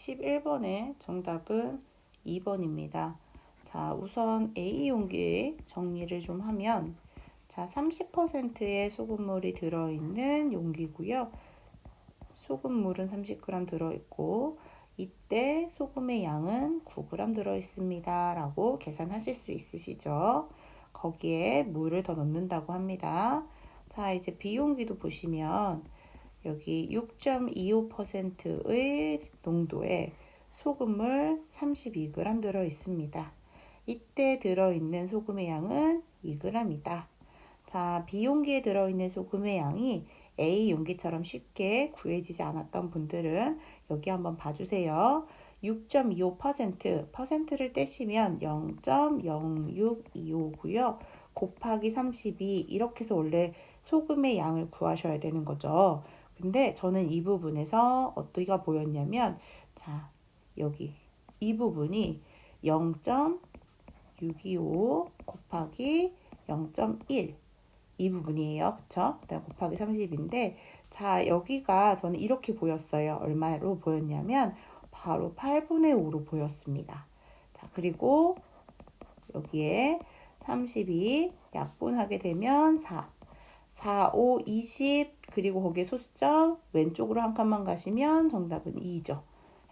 11번의 정답은 2번입니다. 자, 우선 A 용기에 정리를 좀 하면, 자, 30%의 소금물이 들어있는 용기고요. 소금물은 30g 들어있고, 이때 소금의 양은 9g 들어있습니다. 라고 계산하실 수 있으시죠? 거기에 물을 더 넣는다고 합니다. 자, 이제 B 용기도 보시면, 여기 6.25%의 농도에 소금물 32g 들어 있습니다. 이때 들어있는 소금의 양은 2g이다. 자, B용기에 들어있는 소금의 양이 A용기처럼 쉽게 구해지지 않았던 분들은 여기 한번 봐주세요. 6.25%를 떼시면 0.0625고요. 곱하기 32 이렇게 해서 원래 소금의 양을 구하셔야 되는 거죠. 근데 저는 이 부분에서 어디가 보였냐면, 자, 여기 이 부분이 0.625 곱하기 0.1 이 부분이에요. 그쵸? 그다음 곱하기 30인데, 자, 여기가 저는 이렇게 보였어요. 얼마로 보였냐면 바로 8분의 5로 보였습니다. 자, 그리고 여기에 32 약분하게 되면 4, 5, 20 그리고 거기에 소수점 왼쪽으로 한 칸만 가시면 정답은 2죠.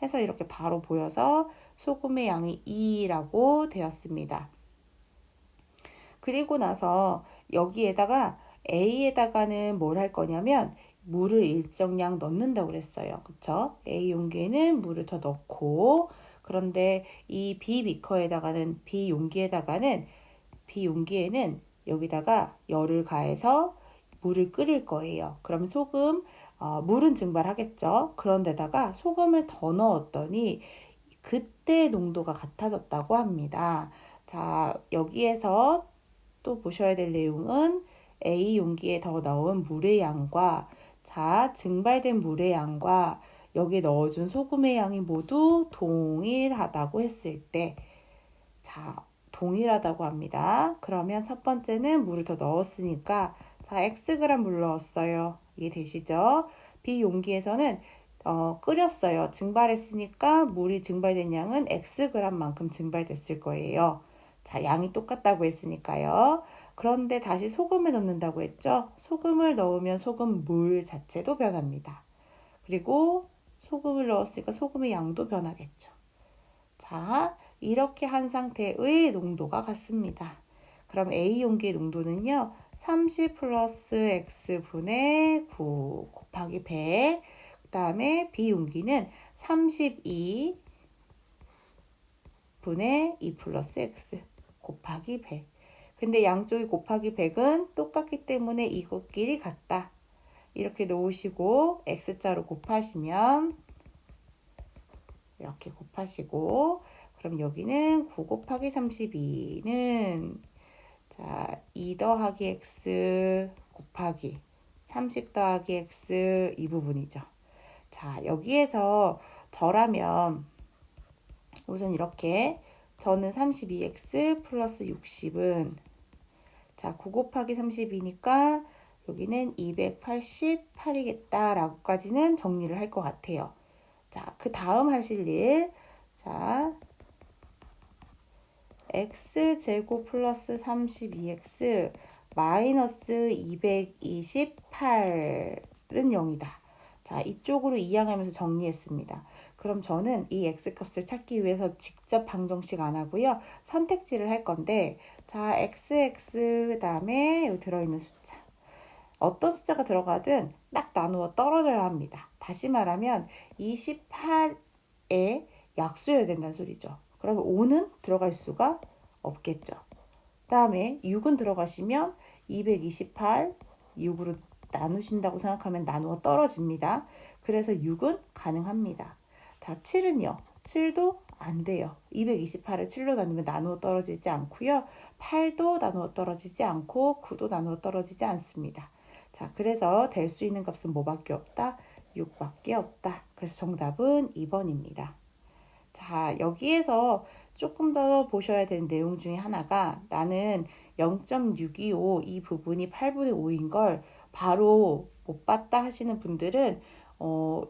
해서 이렇게 바로 보여서 소금의 양이 2라고 되었습니다. 그리고 나서 여기에다가 A에다가는 뭘 할 거냐면 물을 일정량 넣는다고 그랬어요. 그쵸? A 용기에는 물을 더 넣고, 그런데 이 B 비커에다가는 B 용기에는 여기다가 열을 가해서 물을 끓일 거예요. 그럼 물은 증발하겠죠. 그런데다가 소금을 더 넣었더니 그때 농도가 같아졌다고 합니다. 자, 여기에서 또 보셔야 될 내용은 A 용기에 더 넣은 물의 양과, 자, 증발된 물의 양과 여기에 넣어준 소금의 양이 모두 동일하다고 했을 때, 자, 동일하다고 합니다. 그러면 첫 번째는 물을 더 넣었으니까, 자, Xg 물 넣었어요. 이해되시죠? B 용기에서는 끓였어요. 증발했으니까 물이 증발된 양은 Xg만큼 증발됐을 거예요. 자, 양이 똑같다고 했으니까요. 그런데 다시 소금을 넣는다고 했죠? 소금을 넣으면 소금물 자체도 변합니다. 그리고 소금을 넣었으니까 소금의 양도 변하겠죠. 자, 이렇게 한 상태의 농도가 같습니다. 그럼 A 용기의 농도는요, 30 플러스 X분의 9 곱하기 100. 그 다음에 B 용기는 32 분의 2 플러스 X 곱하기 100. 근데 양쪽이 곱하기 100은 똑같기 때문에 이것끼리 같다. 이렇게 놓으시고 X자로 곱하시면 이렇게 곱하시고, 그럼 여기는 9 곱하기 32는 자, 2 더하기 x 곱하기 30 더하기 x 이 부분이죠. 자, 여기에서 저라면 우선 이렇게, 저는 32x 플러스 60은, 자, 9 곱하기 32니까 여기는 288이겠다 라고까지는 정리를 할 것 같아요. 자, 그 다음 하실 일, 자, x제곱 플러스 32x 마이너스 228은 0이다. 자, 이쪽으로 이항하면서 정리했습니다. 그럼 저는 이 x값을 찾기 위해서 직접 방정식 안 하고요. 선택지를 할 건데, 자, xx 그 다음에 여기 들어있는 숫자. 어떤 숫자가 들어가든 딱 나누어 떨어져야 합니다. 다시 말하면 28에 약수여야 된다는 소리죠. 그러면 5는 들어갈 수가 없겠죠. 다음에 6은 들어가시면 228, 6으로 나누신다고 생각하면 나누어 떨어집니다. 그래서 6은 가능합니다. 자, 7은요. 7도 안 돼요. 228을 7로 나누면 나누어 떨어지지 않고요. 8도 나누어 떨어지지 않고 9도 나누어 떨어지지 않습니다. 자, 그래서 될 수 있는 값은 뭐밖에 없다? 6밖에 없다. 그래서 정답은 2번입니다. 자, 여기에서 조금 더 보셔야 되는 내용 중에 하나가, 나는 0.625 이 부분이 8분의 5인 걸 바로 못 봤다 하시는 분들은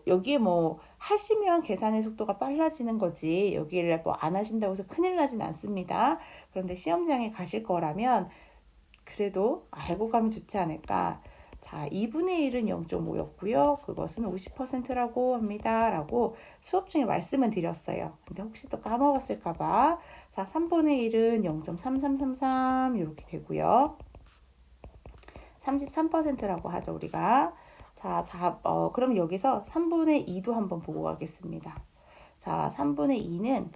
여기에 뭐 하시면 계산의 속도가 빨라지는 거지 여기를 뭐 안 하신다고 해서 큰일 나진 않습니다. 그런데 시험장에 가실 거라면 그래도 알고 가면 좋지 않을까. 자, 2분의 1은 0.5였고요. 그것은 50%라고 합니다. 라고 수업 중에 말씀을 드렸어요. 근데 혹시 또 까먹었을까 봐. 자, 3분의 1은 0.3333 이렇게 되고요. 33%라고 하죠, 우리가. 자, 그럼 여기서 3분의 2도 한번 보고 가겠습니다. 자, 3분의 2는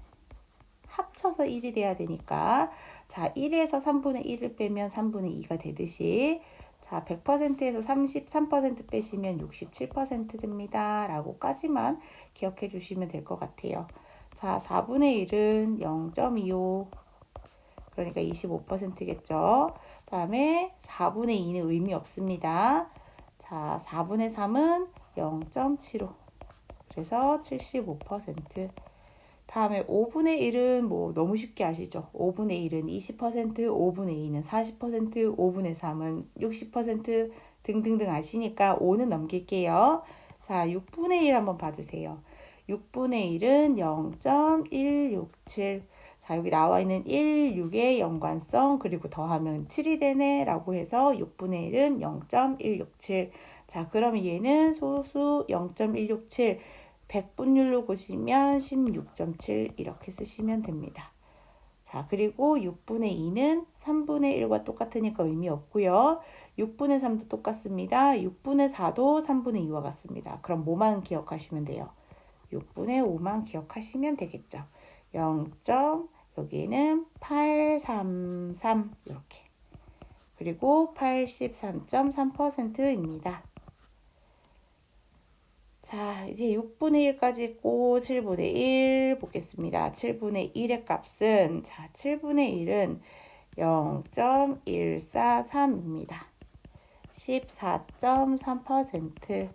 합쳐서 1이 돼야 되니까 자 1에서 3분의 1을 빼면 3분의 2가 되듯이 자 100%에서 33% 빼시면 67% 됩니다. 라고까지만 기억해 주시면 될 것 같아요. 자 4분의 1은 0.25 그러니까 25%겠죠. 다음에 4분의 2는 의미 없습니다. 자 4분의 3은 0.75 그래서 75%. 다음에 5분의 1은 뭐 너무 쉽게 아시죠? 5분의 1은 20%, 5분의 2는 40%, 5분의 3은 60% 등등등 아시니까 5는 넘길게요. 자, 6분의 1 한번 봐주세요. 6분의 1은 0.167. 자, 여기 나와 있는 1, 6의 연관성 그리고 더하면 7이 되네 라고 해서 6분의 1은 0.167. 자, 그러면 얘는 소수 0.167 100분율로 보시면 16.7 이렇게 쓰시면 됩니다. 자, 그리고 6분의 2는 3분의 1과 똑같으니까 의미 없고요. 6분의 3도 똑같습니다. 6분의 4도 3분의 2와 같습니다. 그럼 뭐만 기억하시면 돼요? 6분의 5만 기억하시면 되겠죠. 0. 여기는 833 이렇게. 그리고 83.3%입니다. 자, 이제 6분의 1까지 있고 7분의 1 보겠습니다. 7분의 1의 값은 자, 7분의 1은 0.143입니다. 14.3%.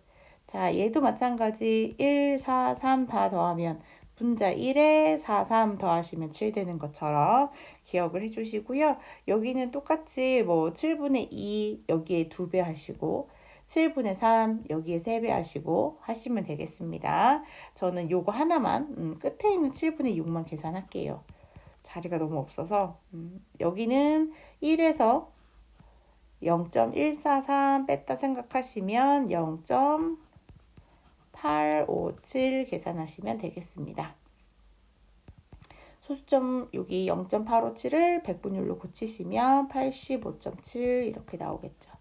자, 얘도 마찬가지 1, 4, 3 다 더하면 분자 1에 4, 3 더하시면 7 되는 것처럼 기억을 해주시고요. 여기는 똑같이 뭐 7분의 2 여기에 2배 하시고 7분의 3 여기에 3배 하시고 하시면 되겠습니다. 저는 요거 하나만 끝에 있는 7분의 6만 계산할게요. 자리가 너무 없어서 여기는 1에서 0.143 뺐다 생각하시면 0.857 계산하시면 되겠습니다. 소수점 여기 0.857을 백분율로 고치시면 85.7 이렇게 나오겠죠.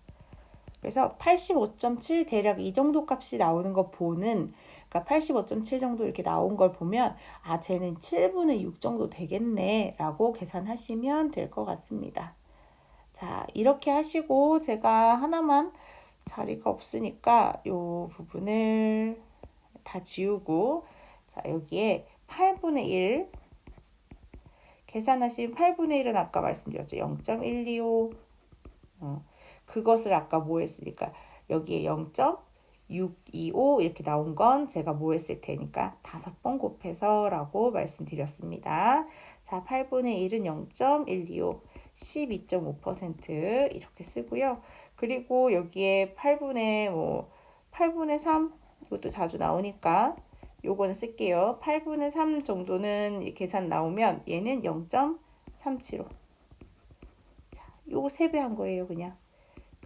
그래서 85.7 대략 이 정도 값이 나오는 거 보는 그러니까 85.7 정도 이렇게 나온 걸 보면 아 쟤는 7분의 6 정도 되겠네 라고 계산하시면 될 것 같습니다. 자 이렇게 하시고 제가 하나만 자리가 없으니까 요 부분을 다 지우고 자 여기에 8분의 1 계산하신 8분의 1은 아까 말씀드렸죠. 0.125 그것을 아까 뭐 했으니까 여기에 0.625 이렇게 나온 건 제가 뭐 했을 테니까 5번 곱해서 라고 말씀드렸습니다. 자, 8분의 1은 0.125 12.5% 이렇게 쓰고요. 그리고 여기에 8분의 3 이것도 자주 나오니까 요거는 쓸게요. 8분의 3 정도는 계산 나오면 얘는 0.375 자, 요거 3배 한 거예요 그냥.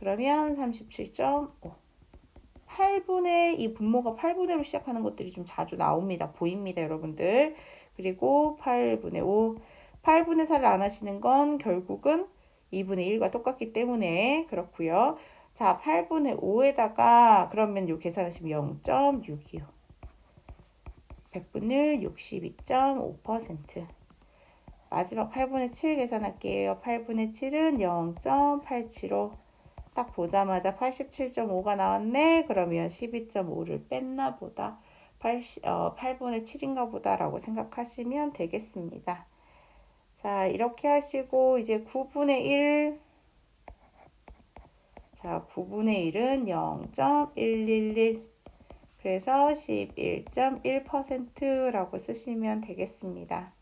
그러면 37.5 8분의 이 분모가 8분의로 시작하는 것들이 좀 자주 나옵니다. 보입니다 여러분들. 그리고 8분의 5 8분의 4를 안 하시는 건 결국은 2분의 1과 똑같기 때문에 그렇고요. 자 8분의 5에다가 그러면 요 계산하시면 0.625 백분율 62.5% 마지막 8분의 7 계산할게요. 8분의 7은 0.875 딱 보자마자 87.5가 나왔네. 그러면 12.5를 뺐나 보다. 8분의 7인가 보다 라고 생각하시면 되겠습니다. 자 이렇게 하시고 이제 9분의 1 자 9분의 1은 0.111 그래서 11.1%라고 쓰시면 되겠습니다.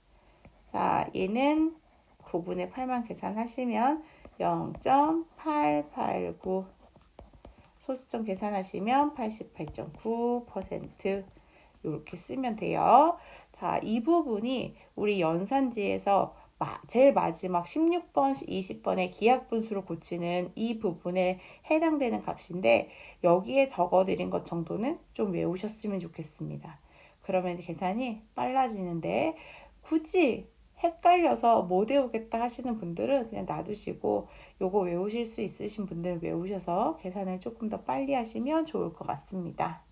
자 얘는 9분의 8만 계산하시면 0.889 소수점 계산하시면 88.9% 이렇게 쓰면 돼요. 자, 이 부분이 우리 연산지에서 제일 마지막 16번, 20번의 기하분수로 고치는 이 부분에 해당되는 값인데 여기에 적어드린 것 정도는 좀 외우셨으면 좋겠습니다. 그러면 계산이 빨라지는데 굳이 헷갈려서 못 외우겠다 하시는 분들은 그냥 놔두시고 요거 외우실 수 있으신 분들은 외우셔서 계산을 조금 더 빨리 하시면 좋을 것 같습니다.